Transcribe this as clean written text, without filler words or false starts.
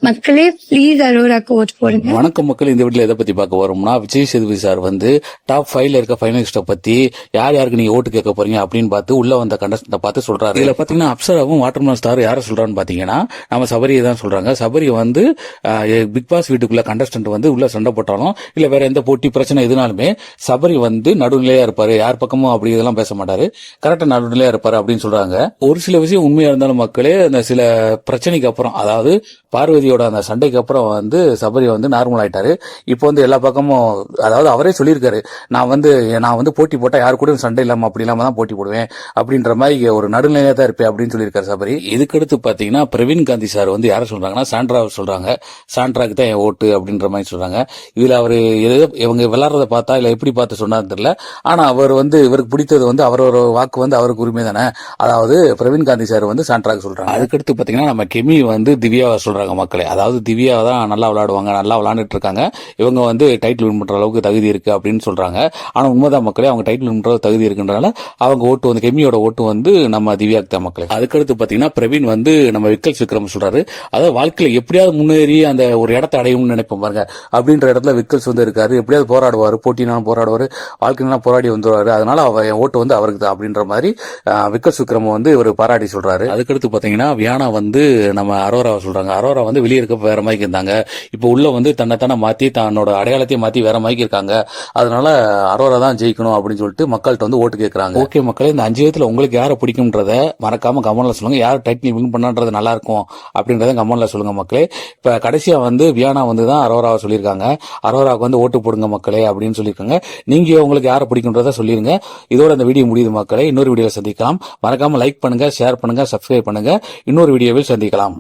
மக்களே please அரோராக்கு vote போடுங்க. வணக்கம் மக்கள், இந்த வீட்டில் எதை பத்தி பார்க்க வரோம்னா, விஜய் சேதுபதி சார் வந்து டாப் 5ல இருக்க ஃபைனலிஸ்ட பத்தி யார் யாருக்கு நீங்க ஓட்டு கேட்க போறீங்க அப்படின்னு பார்த்து உள்ள வந்த கண்டஸ்டன்ட பார்த்து சொல்றாரு. இதுல பாத்தீங்கன்னா அப்சராவும் வாட்டர்மேன் ஸ்டார் யார சொல்றான்னு பாத்தீங்கன்னா நம்ம சபரியை தான் சொல்றாங்க. சபரி வந்து பிக் பாஸ் வீட்டுக்குள்ள கண்டஸ்டன்ட் வந்து உள்ள சண்டை போட்டாலும் இல்ல வேற எந்த போட்டி பிரச்சனை எதுனாலுமே சபரி வந்து நடுநிலையா இருப்பாரு, யார் பக்கமும் அப்படி இதெல்லாம் பேச மாட்டாரு, கரெக்டா நடுநிலையா இருப்பாரு அப்படின்னு சொல்றாங்க. ஒரு சில விஷயம் உண்மையா இருந்தாலும் மக்களே அந்த சில பிரச்சனைக்கு அப்புறம், அதாவது பார்வதியோட அந்த சண்டைக்கு அப்புறம் வந்து சபரி வந்து நார்மல் ஆயிட்டாரு. இப்போ வந்து எல்லா பக்கமும், அதாவது அவரே சொல்லியிருக்காரு, நான் வந்து போட்டி போட்டா யாரு கூட சண்டை இல்லாம அப்படி இல்லாம தான் போட்டி போடுவேன் அப்படின்ற மாதிரி ஒரு நடுநிலையா தான் இருப்பேன் அப்படின்னு சொல்லியிருக்காரு சபரி. இதுக்கடுத்து பாத்தீங்கன்னா பிரவீன் காந்தி சார் வந்து யார சொல்றாங்கன்னா சாண்ட்ரா சொல்றாங்க. சாண்ட்ராக்கு தான் என் ஓட்டு அப்படின்ற மாதிரி சொல்றாங்க. இதுல அவரு இவங்க விளையாடுறத பார்த்தா இல்ல எப்படி பார்த்து சொன்னாரு தெரியல, ஆனா அவர் வந்து இவருக்கு பிடித்தது வந்து அவரோட வாக்கு வந்து அவருக்கு உரிமை தானே, அதாவது பிரவீன் காந்தி சார் வந்து சாண்ட்ராக்கு சொல்றாங்க. அதுக்கடுத்து பாத்தீங்கன்னா நம்ம கெமி வந்து திவ்யாவை சொல்றாங்க மக்களே, அதாவது திவ்யா தான் நல்லா விளையாடுவாங்க, நல்லா விளையாண்டுட்டு இருக்காங்க, இவங்க வந்து டைட்டில் வின் பண்ற அளவுக்கு தகுதி இருக்கு அப்படின்னு சொல்றாங்க. ஆனா உண்மைதான் மக்களே, அவங்க டைட்டில் வின் பண்ற தகுதி இருக்குன்றனால அவங்க ஓட்டு வந்து கெமியோட ஓட்டு வந்து நம்ம திவ்யாக்கு தான் மக்களே. அதுக்கடுத்து பாத்தீங்கன்னா பிரவீன் வந்து நம்ம விக்கல் விக்ரம் சொல்றாரு, அதாவது வாழ்க்கையில எப்படியாவது முன்னேறி அந்த ஒரு இடத்தை அடையும்னு நினைப்போம் பாருங்க, அப்படின்ற இடத்துல விக்கல்ஸ் வந்து இருக்காரு, எப்படியாவது போராடுவாரு, போட்டினாலும் போராடுவாரு, வாழ்க்கையில போராடி வந்துருவாரு, அதனால என் ஓட்டு வந்து அவருக்கு தான் அப்படின்ற மாதிரி விக்கல் விக்ரம் வந்து ஒரு பாராட்டி சொல்றாரு. அதுக்கடுத்து பாத்தீங்கன்னா வியானா வந்து நம்ம அரோராவை சொல்றாங்க. அரோரா வந்து வெளியே இருக்க வேற மாதிரி இருந்தாங்க, இப்போ உள்ள வந்து தன்னை மாத்தி தன்னோட அடையாளத்தையும் மாத்தி வேற மாதிரி இருக்காங்க, அதனால அரோரா தான் ஜெயிக்கணும் அப்படின்னு சொல்லிட்டு மக்கள்கிட்ட வந்து ஓட்டு கேட்கறாங்க. ஓகே மக்களே, இந்த 5 விதத்துல உங்களுக்கு யாரை பிடிக்கும்ன்றத மறக்காம கமெண்ட்ல சொல்லுங்க. யார் டைட்டில் வின் பண்ணான்றது நல்லா இருக்கும் அப்படின்றத கமெண்ட்ல சொல்லுங்க மக்களே. இப்ப கடைசியா வந்து வியானா வந்து தான் அரோராவை சொல்லியிருக்காங்க, அரோராவுக்கு வந்து ஓட்டு போடுங்க மக்களே அப்படின்னு சொல்லியிருக்காங்க. நீங்க உங்களுக்கு யாரை பிடிக்கும்ன்றத சொல்லிருங்க. இதோட இந்த வீடியோ முடியுது மக்களே, இன்னொரு வீடியோவில் சந்திக்கலாம். மறக்காம லைக் பண்ணுங்க, ஷேர் பண்ணுங்க, சப்ஸ்கிரைப் பண்ணுங்க. இன்னொரு வீடியோவில் சந்திக்கலாம்.